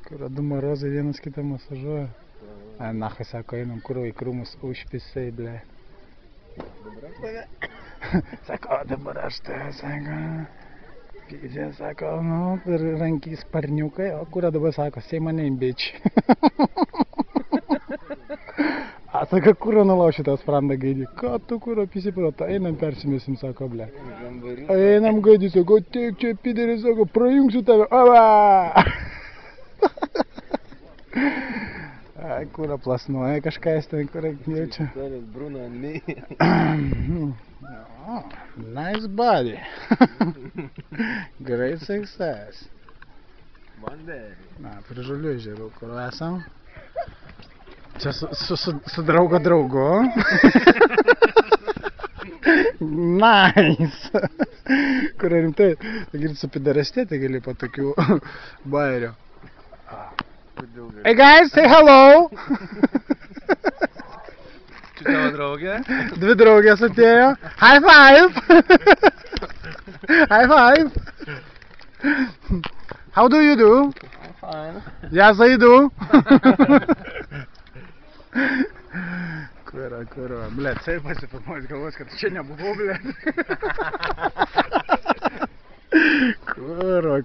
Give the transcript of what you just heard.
Kur du marozai vienas kitą masažuoja. A, nahai, sako, einam kur į krūmus užpisai, ble. Sako, dabar aš tai, sako, gydė, sako, nu, ir rankys sparniukai, o kur dabar, sako, say my name, bitch. A, sako, kur nulauši tą sprandą gaidį? Ką tu kur apisiprato? Einam persimėsim, sako, ble. Einam gaidį, sako, tiek čia piderį, sako, prajungsiu tave, ova! Ai, kura plasnuoja kažkas ten, kur jaučia. Bruno and me. Oh, nice body. Great success. One day. Na, prie Žalių ežerų, kur esam. Čia su draugo draugu. Nice. Kur rimtai, tai gali su pidarastėti, gali po tokių bairių. Hey guys, say hello! Čia tavo draugė? Dvi draugės atėjo. High five! High five! How do you do? I'm fine. Yes, I do. Kurva. Blet, sai pasifilmuoju, galvos, kad čia nebuvau, blet. Kurva.